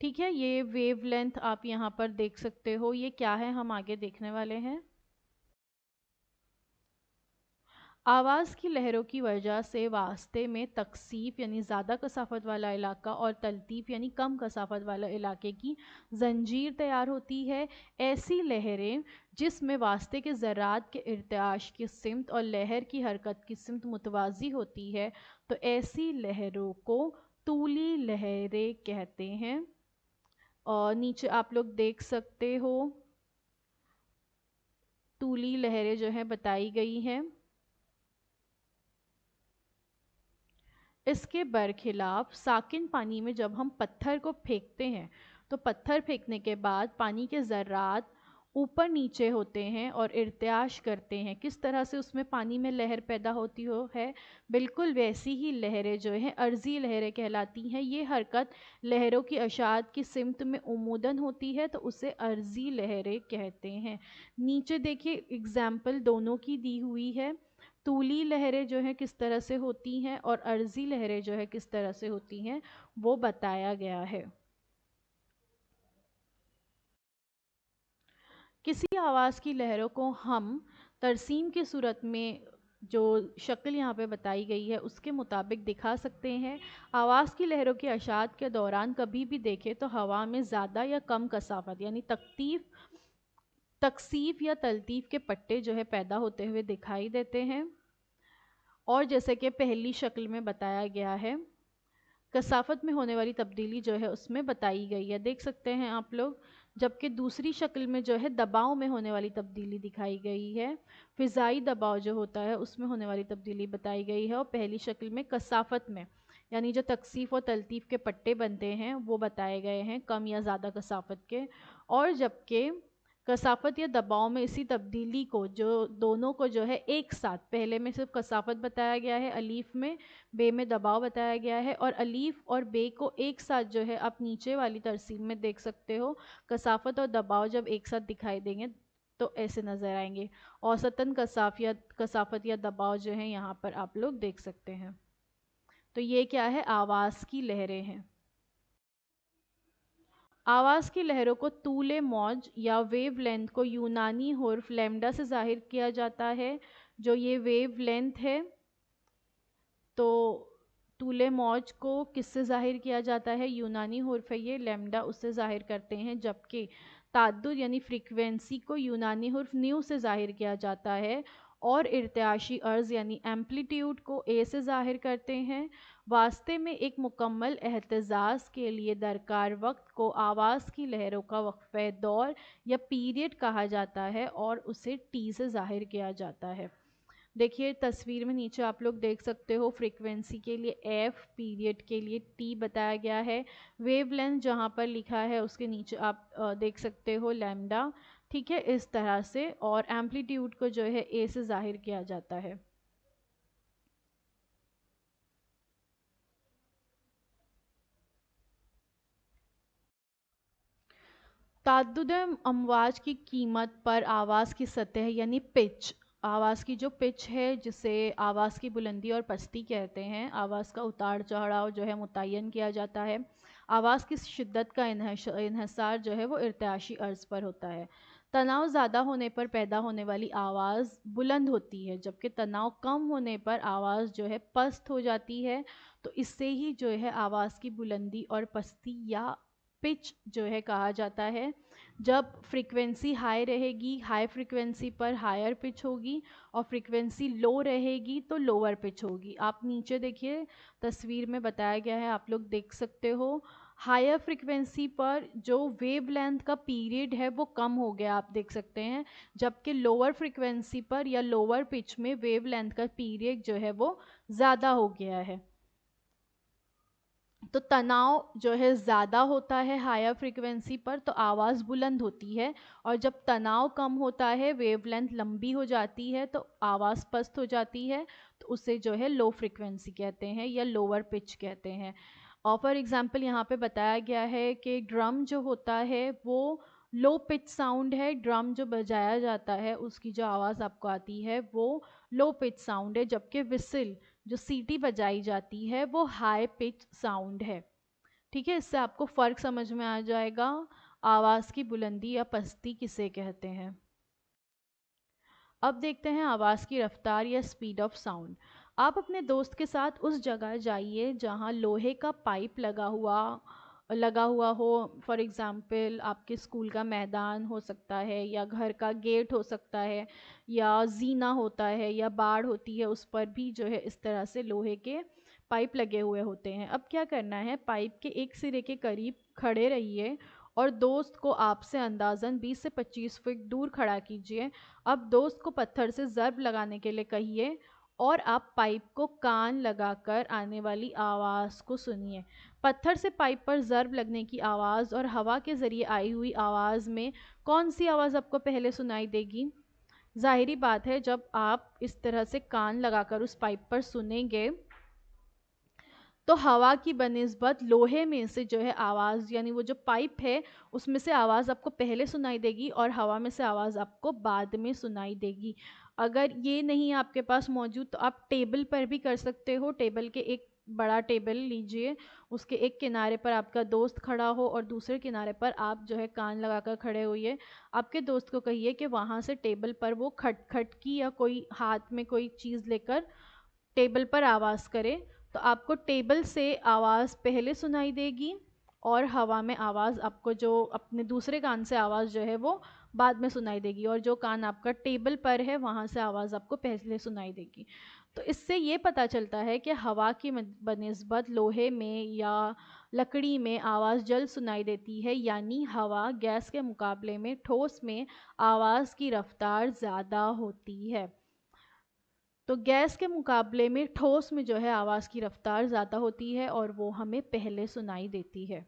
ٹھیک ہے، یہ ویو لینتھ آپ یہاں پر دیکھ سکتے ہو، یہ کیا ہے ہم آگے دیکھنے والے ہیں۔ آواز کی لہروں کی وجہ سے واسطے میں تکثیف یعنی زیادہ کثافت والا علاقہ اور تلطیف یعنی کم کثافت والا علاقے کی زنجیر تیار ہوتی ہے۔ ایسی لہریں جس میں واسطے کے ذرات کے ارتعاش کی سمت اور لہر کی حرکت کی سمت متوازی ہوتی ہے تو ایسی لہروں کو طولی لہریں کہتے ہیں۔ اور نیچے آپ لوگ دیکھ سکتے ہو طولی لہریں جو ہیں بتائی گئی ہیں۔ اس کے برخلاف ساکن پانی میں جب ہم پتھر کو پھینکتے ہیں تو پتھر پھینکنے کے بعد پانی کے ذرات اوپر نیچے ہوتے ہیں اور ارتعاش کرتے ہیں۔ کس طرح سے اس میں پانی میں لہر پیدا ہوتی ہے، بالکل ویسی ہی لہریں جو ہیں عرضی لہریں کہلاتی ہیں۔ یہ حرکت لہروں کی اشاعت کی سمت میں عموداً ہوتی ہے تو اسے عرضی لہریں کہتے ہیں۔ نیچے دیکھیے اگزامپل دونوں کی دی ہوئی ہے، طولی لہریں جو ہیں کس طرح سے ہوتی ہیں اور عرضی لہریں جو ہے کس طرح سے ہوتی ہیں وہ بتایا گیا ہے۔ کسی آواز کی لہروں کو ہم ترسیم کی صورت میں جو شکل یہاں پہ بتائی گئی ہے اس کے مطابق دکھا سکتے ہیں۔ آواز کی لہروں کی اشاعت کے دوران کبھی بھی دیکھیں تو ہوا میں زیادہ یا کم کثافت یعنی تکثیف یا تلطیف کے پٹے جو ہے پیدا ہوتے ہوئے دکھائی دیتے ہیں، اور جیسے کہ پہلی شکل میں بتایا گیا ہے کثافت میں ہونے والی تبدیلی جو ہے اس میں بتائی گئی ہے، دیکھ سکتے ہیں آپ لوگ۔ جبکہ دوسری شکل میں جو ہے دباؤ میں ہونے والی تبدیلی دکھائی گئی ہے، فضائی دباؤ جو ہوتا ہے اس میں ہونے والی تبدیلی بتائی گئی ہے، اور پہلی شکل میں کثافت میں یعنی جو تکثیف اور تلطیف کے پٹے بنتے ہیں وہ بتائے گئے ہیں کم یا زیادہ کثافت کے۔ اور جبکہ کثافت یا دباؤ میں اسی تبدیلی کو جو دونوں کو جو ہے ایک ساتھ، پہلے میں صرف کثافت بتایا گیا ہے الف میں، بے میں دباؤ بتایا گیا ہے، اور الف اور بے کو ایک ساتھ جو ہے آپ نیچے والی ترسیم میں دیکھ سکتے ہو، کثافت اور دباؤ جب ایک ساتھ دکھائی دیں گے تو ایسے نظر آئیں گے۔ اوسطاً کثافت یا دباؤ جو ہے یہاں پر آپ لوگ دیکھ سکتے ہیں۔ تو یہ کیا ہے؟ آواز کی لہریں ہیں۔ آواز کی لہروں کو طول موج یا ویو لینتھ کو یونانی حرف لیمڈا سے ظاہر کیا جاتا ہے، جو یہ ویو لینتھ ہے۔ تو طول موج کو کس سے ظاہر کیا جاتا ہے؟ یونانی حرف ہے یہ لیمڈا، اس سے ظاہر کرتے ہیں، جبکہ تعدد یعنی فریکوینسی کو یونانی حرف نیو سے ظاہر کیا جاتا ہے، اور ارتعاشی عرض یعنی ایمپلیٹیوڈ کو اے سے ظاہر کرتے ہیں۔ واسطے میں ایک مکمل اہتزاز کے لیے درکار وقت کو آواز کی لہروں کا وقفہ دور یا پیریڈ کہا جاتا ہے اور اسے ٹی سے ظاہر کیا جاتا ہے۔ دیکھیے تصویر میں نیچے آپ لوگ دیکھ سکتے ہو فریکوینسی کے لیے ایف، پیریڈ کے لیے ٹی بتایا گیا ہے۔ ویو لینتھ جہاں پر لکھا ہے اس کے نیچے آپ دیکھ سکتے ہو لیمڈا، ٹھیک ہے، اس طرح سے، اور ایمپلیٹیوڈ کو جو ہے اے سے ظاہر کیا جاتا ہے۔ تعدد امواج کی قیمت پر آواز کی سطح یعنی پچ، آواز کی جو پچ ہے جسے آواز کی بلندی اور پستی کہتے ہیں، آواز کا اتار چڑھاؤ جو ہے متعین کیا جاتا ہے۔ آواز کی شدت کا انحصار جو ہے وہ ارتعاشی عرض پر ہوتا ہے۔ تناؤ زیادہ ہونے پر پیدا ہونے والی آواز بلند ہوتی ہے، جبکہ تناؤ کم ہونے پر آواز جو ہے پست ہو جاتی ہے، تو اس سے ہی جو ہے آواز کی بلندی اور پستی یا پچ جو ہے کہا جاتا ہے۔ جب فریکوینسی ہائی رہے گی، ہائی فریکوینسی پر ہائر پچ ہوگی، اور فریکوینسی لو رہے گی تو لوور پچ ہوگی۔ آپ نیچے دیکھیے تصویر میں بتایا گیا ہے، آپ لوگ دیکھ سکتے ہو، ہائر فریکوینسی پر جو ویو لینتھ کا پیریڈ ہے وہ کم ہو گیا، آپ دیکھ سکتے ہیں، جبکہ لوور فریکوینسی پر یا لوور پچ میں ویو لینتھ کا پیریڈ جو ہے وہ زیادہ ہو گیا ہے۔ تو تناؤ جو ہے زیادہ ہوتا ہے ہائر فریکوینسی پر تو آواز بلند ہوتی ہے، اور جب تناؤ کم ہوتا ہے، ویو لینتھ لمبی ہو جاتی ہے تو آواز پست ہو جاتی ہے، تو اسے جو ہے لو فریکوینسی کہتے ہیں یا لوور پچ کہتے ہیں۔ اور فار ایگزامپل یہاں پہ بتایا گیا ہے کہ ڈرم جو ہوتا ہے وہ لو پچ ساؤنڈ ہے، ڈرم جو بجایا جاتا ہے اس کی جو آواز آپ کو آتی ہے وہ لو پچ ساؤنڈ ہے، جبکہ وسل جو سیٹی بجائی جاتی ہے وہ ہائی پچ ساؤنڈ ہے، ٹھیک ہے، اس سے آپ کو فرق سمجھ میں آ جائے گا آواز کی بلندی یا پستی کسے کہتے ہیں۔ اب دیکھتے ہیں آواز کی رفتار یا اسپیڈ آف ساؤنڈ۔ آپ اپنے دوست کے ساتھ اس جگہ جائیے جہاں لوہے کا پائپ لگا ہوا ہو، فار ایگزامپل آپ کے اسکول کا میدان ہو سکتا ہے، یا گھر کا گیٹ ہو سکتا ہے، یا زینہ ہوتا ہے، یا باڑ ہوتی ہے، اس پر بھی جو ہے اس طرح سے لوہے کے پائپ لگے ہوئے ہوتے ہیں۔ اب کیا کرنا ہے، پائپ کے ایک سرے کے قریب کھڑے رہیے اور دوست کو آپ سے اندازاً 20 سے 25 فٹ دور کھڑا کیجیے۔ اب دوست کو پتھر سے ضرب لگانے کے لیے کہیے اور آپ پائپ کو کان لگا کر آنے والی آواز کو سنیے۔ پتھر سے پائپ پر ضرب لگنے کی آواز اور ہوا کے ذریعے آئی ہوئی آواز میں کون سی آواز آپ کو پہلے سنائی دے گی؟ ظاہری بات ہے، جب آپ اس طرح سے کان لگا کر اس پائپ پر سنیں گے تو ہوا کی بنسبت لوہے میں سے جو ہے آواز، یعنی وہ جو پائپ ہے اس میں سے آواز آپ کو پہلے سنائی دے گی اور ہوا میں سے آواز آپ کو بعد میں سنائی دے گی۔ اگر یہ نہیں آپ کے پاس موجود تو آپ ٹیبل پر بھی کر سکتے ہو۔ ٹیبل کے ایک بڑا ٹیبل لیجئے، اس کے ایک کنارے پر آپ کا دوست کھڑا ہو اور دوسرے کنارے پر آپ جو ہے کان لگا کر کھڑے ہوئے۔ آپ کے دوست کو کہیے کہ وہاں سے ٹیبل پر وہ کھٹ کھٹ کی یا کوئی ہاتھ میں کوئی چیز لے کر ٹیبل پر آواز کرے، تو آپ کو ٹیبل سے آواز پہلے سنائی دے گی اور ہوا میں آواز آپ کو جو اپنے دوسرے کان سے آواز جو ہے وہ بعد میں سنائی دے گی، اور جو کان آپ کا ٹیبل پر ہے وہاں سے آواز آپ کو پہلے سنائی دے گی۔ تو اس سے یہ پتہ چلتا ہے کہ ہوا کی بنسبت لوہے میں یا لکڑی میں آواز جلد سنائی دیتی ہے، یعنی ہوا گیس کے مقابلے میں ٹھوس میں آواز کی رفتار زیادہ ہوتی ہے۔ تو گیس کے مقابلے میں ٹھوس میں جو ہے آواز کی رفتار زیادہ ہوتی ہے اور وہ ہمیں پہلے سنائی دیتی ہے۔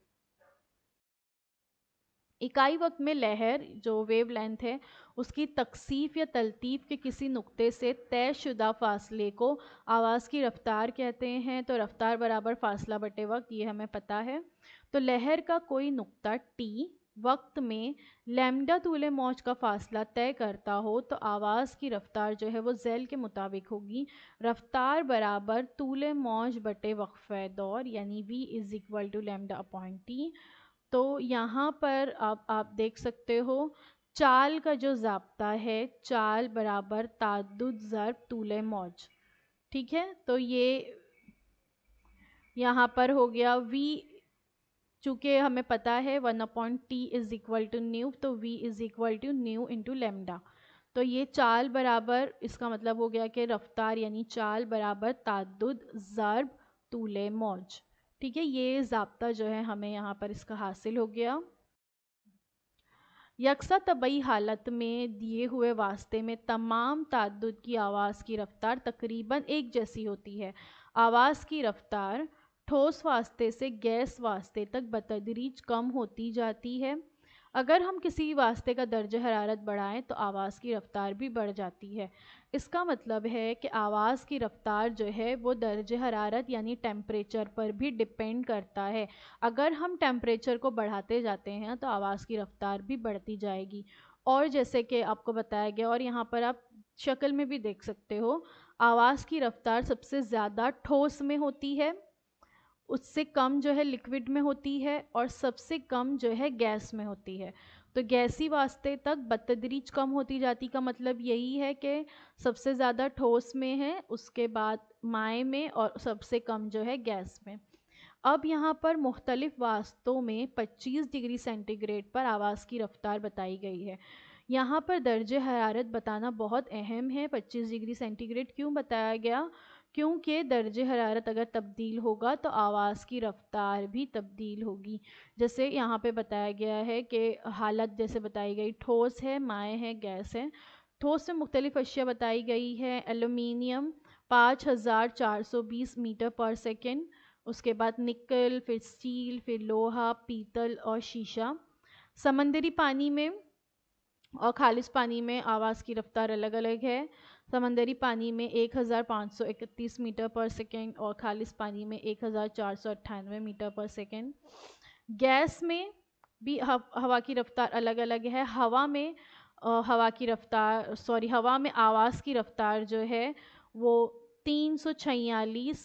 اکائی وقت میں لہر جو ویو لینتھ ہے اس کی تکثیف یا تلطیف کے کسی نقطے سے طے شدہ فاصلے کو آواز کی رفتار کہتے ہیں۔ تو رفتار برابر فاصلہ بٹے وقت، یہ ہمیں پتہ ہے۔ تو لہر کا کوئی نقطہ ٹی وقت میں لیمڈا طول موج کا فاصلہ طے کرتا ہو تو آواز کی رفتار جو ہے وہ ذیل کے مطابق ہوگی، رفتار برابر طول موج بٹے وقفہ دور، یعنی v = λ/t۔ تو یہاں پر آپ دیکھ سکتے ہو چال کا جو ضابطہ ہے، چال برابر تعدد ضرب طول موج، ٹھیک ہے۔ تو یہ یہاں پر ہو گیا v، چونکہ ہمیں پتا ہے 1/t = نیو، تو v = نیو × لیمڈا۔ تو یہ چال برابر، اس کا مطلب ہو گیا کہ رفتار یعنی چال برابر تعدد ضرب طول موج، ٹھیک ہے۔ یہ ضابطہ جو ہے ہمیں یہاں پر اس کا حاصل ہو گیا۔ یکساں طبعی حالت میں دیے ہوئے واسطے میں تمام تعدد کی آواز کی رفتار تقریباً ایک جیسی ہوتی ہے۔ آواز کی رفتار ٹھوس واسطے سے گیس واسطے تک بتدریج کم ہوتی جاتی ہے۔ اگر ہم کسی واسطے کا درجہ حرارت بڑھائیں تو آواز کی رفتار بھی بڑھ جاتی ہے۔ اس کا مطلب ہے کہ آواز کی رفتار جو ہے وہ درجہ حرارت یعنی ٹیمپریچر پر بھی ڈیپینڈ کرتا ہے۔ اگر ہم ٹیمپریچر کو بڑھاتے جاتے ہیں تو آواز کی رفتار بھی بڑھتی جائے گی، اور جیسے کہ آپ کو بتایا گیا اور یہاں پر آپ شکل میں بھی دیکھ سکتے ہو، آواز کی رفتار سب سے زیادہ ٹھوس میں ہوتی ہے، اس سے کم جو ہے لکوڈ میں ہوتی ہے، اور سب سے کم جو ہے گیس میں ہوتی ہے۔ تو گیسی واسطے تک بتدریج کم ہوتی جاتی کا مطلب یہی ہے کہ سب سے زیادہ ٹھوس میں ہے، اس کے بعد مائع میں، اور سب سے کم جو ہے گیس میں۔ اب یہاں پر مختلف واسطوں میں 25 ڈگری سینٹی گریڈ پر آواز کی رفتار بتائی گئی ہے۔ یہاں پر درجہ حرارت بتانا بہت اہم ہے۔ 25 ڈگری سینٹی گریڈ کیوں بتایا گیا؟ کیونکہ درجہ حرارت اگر تبدیل ہوگا تو آواز کی رفتار بھی تبدیل ہوگی۔ جیسے یہاں پہ بتایا گیا ہے کہ حالت جیسے بتائی گئی، ٹھوس ہے، مائع ہے، گیس ہے۔ ٹھوس میں مختلف اشیاء بتائی گئی ہے، ایلومینیم 5420 میٹر پر سیکنڈ، اس کے بعد نکل، پھر سٹیل، پھر لوہا، پیتل اور شیشہ۔ سمندری پانی میں اور خالص پانی میں آواز کی رفتار الگ الگ ہے۔ سمندری پانی میں 1531 میٹر پر سیکنڈ اور خالص پانی میں 1498 میٹر پر سیکنڈ۔ گیس میں بھی ہوا کی رفتار الگ الگ ہے۔ ہوا میں آواز کی رفتار جو ہے وہ 346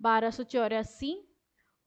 1284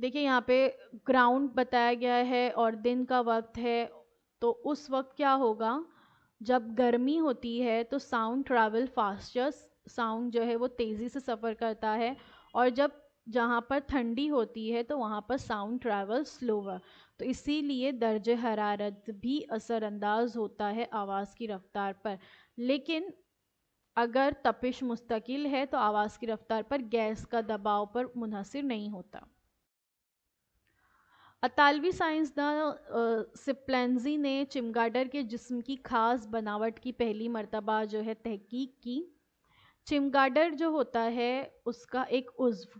دیکھیں یہاں پہ گراؤنڈ بتایا گیا ہے اور دن کا وقت ہے، تو اس وقت کیا ہوگا، جب گرمی ہوتی ہے تو ساؤنڈ ٹریول فاسٹر، ساؤنڈ جو ہے وہ تیزی سے سفر کرتا ہے، اور جب جہاں پر ٹھنڈی ہوتی ہے تو وہاں پر ساؤنڈ ٹریول سلوور، تو اسی لیے درجہ حرارت بھی اثر انداز ہوتا ہے آواز کی رفتار پر. لیکن اگر تپش مستقل ہے تو آواز کی رفتار پر گیس کا دباؤ پر منحصر نہیں ہوتا. اطالوی سائنسداں سپلینزی نے چمگاڈر کے جسم کی خاص بناوٹ کی پہلی مرتبہ جو ہے تحقیق کی. چمگاڈر جو ہوتا ہے اس کا ایک عضو،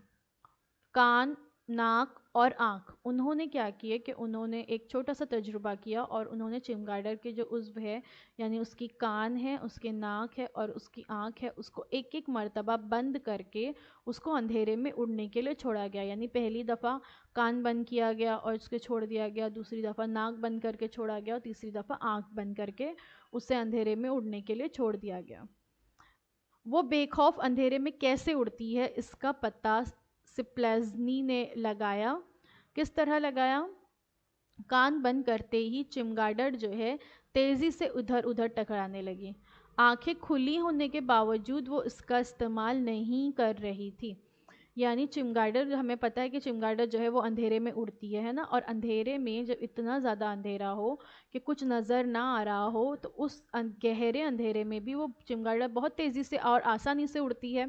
کان، ناک اور آنکھ، انہوں نے کیا کیا کہ انہوں نے ایک چھوٹا سا تجربہ کیا، اور انہوں نے چمگاڈر کے جو عضو ہے، یعنی اس کی کان ہے، اس کے ناک ہے اور اس کی آنکھ ہے، اس کو ایک ایک مرتبہ بند کر کے اس کو اندھیرے میں اڑنے کے لیے چھوڑا گیا. یعنی پہلی دفعہ کان بند کیا گیا اور اس کے چھوڑ دیا گیا، دوسری دفعہ ناک بند کر کے چھوڑا گیا، اور تیسری دفعہ آنکھ بند کر کے اسے اندھیرے میں اڑنے کے لیے چھوڑ دیا گیا. وہ بے خوف اندھیرے میں کیسے اڑتی ہے اس کا پتہ سپلینزی نے لگایا. کس طرح لگایا؟ کان بند کرتے ہی چمگاڈر جو ہے تیزی سے ادھر ادھر ٹکرانے لگی. آنکھیں کھلی ہونے کے باوجود وہ اس کا استعمال نہیں کر رہی تھی. یعنی چمگاڈر، ہمیں پتہ ہے کہ چمگاڈر جو ہے وہ اندھیرے میں اڑتی ہے نا، اور اندھیرے میں جب اتنا زیادہ اندھیرا ہو کہ کچھ نظر نہ آ رہا ہو تو اس گہرے اندھیرے میں بھی وہ چمگاڈر بہت تیزی سے اور آسانی سے اڑتی ہے.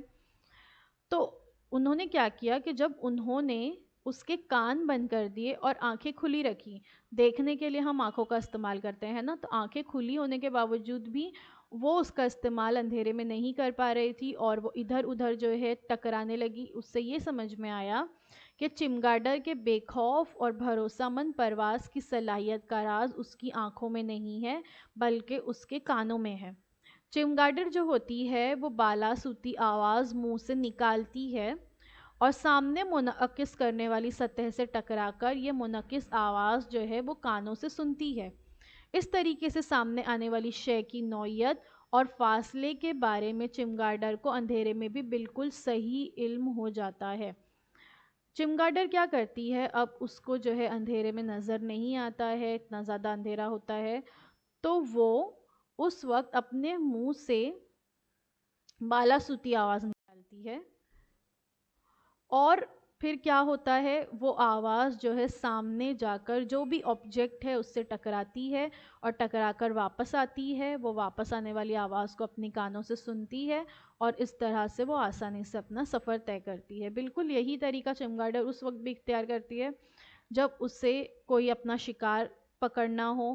تو انہوں نے کیا کیا کہ جب انہوں نے اس کے کان بند کر دیے اور آنکھیں کھلی رکھی، دیکھنے کے لیے ہم آنکھوں کا استعمال کرتے ہیں نا، تو آنکھیں کھلی ہونے کے باوجود بھی وہ اس کا استعمال اندھیرے میں نہیں کر پا رہی تھی، اور وہ ادھر ادھر جو ہے ٹکرانے لگی. اس سے یہ سمجھ میں آیا کہ چمگاڈر کے بے خوف اور بھروسہ مند پرواز کی صلاحیت کا راز اس کی آنکھوں میں نہیں ہے بلکہ اس کے کانوں میں ہے. چمگاڈر جو ہوتی ہے وہ بالا صوتی آواز منہ سے نکالتی ہے اور سامنے منعکس کرنے والی سطح سے ٹکرا کر یہ منعکس آواز جو ہے وہ کانوں سے سنتی ہے. اس طریقے سے سامنے آنے والی شے کی نوعیت اور فاصلے کے بارے میں چمگاڈر کو اندھیرے میں بھی بالکل صحیح علم ہو جاتا ہے. چمگاڈر کیا کرتی ہے، اب اس کو جو ہے اندھیرے میں نظر نہیں آتا ہے، اتنا زیادہ اندھیرا ہوتا ہے، تو وہ اس وقت اپنے منہ سے بالا صوتی آواز نکالتی ہے، اور پھر کیا ہوتا ہے، وہ آواز جو ہے سامنے جا کر جو بھی آبجیکٹ ہے اس سے ٹکراتی ہے اور ٹکرا کر واپس آتی ہے. وہ واپس آنے والی آواز کو اپنی کانوں سے سنتی ہے اور اس طرح سے وہ آسانی سے اپنا سفر طے کرتی ہے. بالکل یہی طریقہ چمگاڈر اس وقت بھی اختیار کرتی ہے جب اسے کوئی اپنا شکار پکڑنا ہو،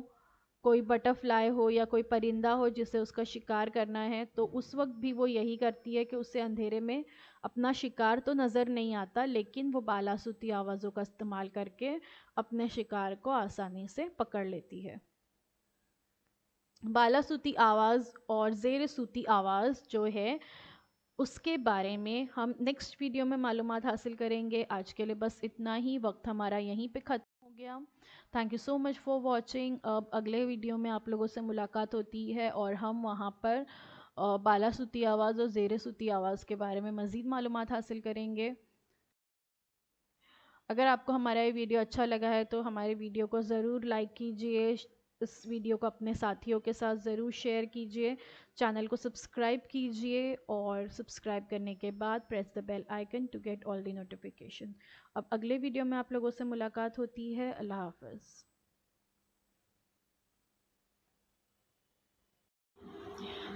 کوئی بٹر فلائی ہو یا کوئی پرندہ ہو جسے اس کا شکار کرنا ہے، تو اس وقت بھی وہ یہی کرتی ہے کہ اسے اندھیرے میں اپنا شکار تو نظر نہیں آتا، لیکن وہ بالا صوتی آوازوں کا استعمال کر کے اپنے شکار کو آسانی سے پکڑ لیتی ہے. بالا صوتی آواز اور زیر صوتی آواز جو ہے اس کے بارے میں ہم نیکسٹ ویڈیو میں معلومات حاصل کریں گے. آج کے لیے بس اتنا ہی، وقت ہمارا یہیں پہ ختم ہو گیا. Thank you so much for watching. اب اگلے ویڈیو میں آپ لوگوں سے ملاقات ہوتی ہے اور ہم وہاں پر بالا صوتی آواز اور زیر صوتی آواز کے بارے میں مزید معلومات حاصل کریں گے. اگر آپ کو ہمارا یہ ویڈیو اچھا لگا ہے تو ہمارے ویڈیو کو ضرور لائک کیجئے، اس ویڈیو کو اپنے ساتھیوں کے ساتھ ضرور شیئر کیجئے، چینل کو سبسکرائب کیجئے، اور سبسکرائب کرنے کے بعد press the bell icon to get all the notification. اب اگلے ویڈیو میں آپ لوگوں سے ملاقات ہوتی ہے. اللہ حافظ.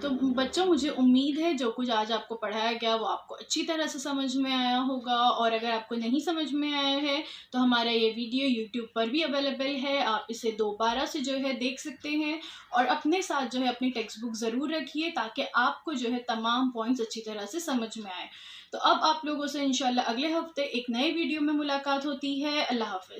تو بچوں، مجھے امید ہے جو کچھ آج آپ کو پڑھایا گیا وہ آپ کو اچھی طرح سے سمجھ میں آیا ہوگا، اور اگر آپ کو نہیں سمجھ میں آیا ہے تو ہمارا یہ ویڈیو یوٹیوب پر بھی اویلیبل ہے، آپ اسے دوبارہ سے جو ہے دیکھ سکتے ہیں، اور اپنے ساتھ جو ہے اپنی ٹیکسٹ بک ضرور رکھیے تاکہ آپ کو جو ہے تمام پوائنٹس اچھی طرح سے سمجھ میں آئے. تو اب آپ لوگوں سے انشاءاللہ اگلے ہفتے ایک نئے ویڈیو میں ملاقات ہوتی ہے. اللہ حافظ.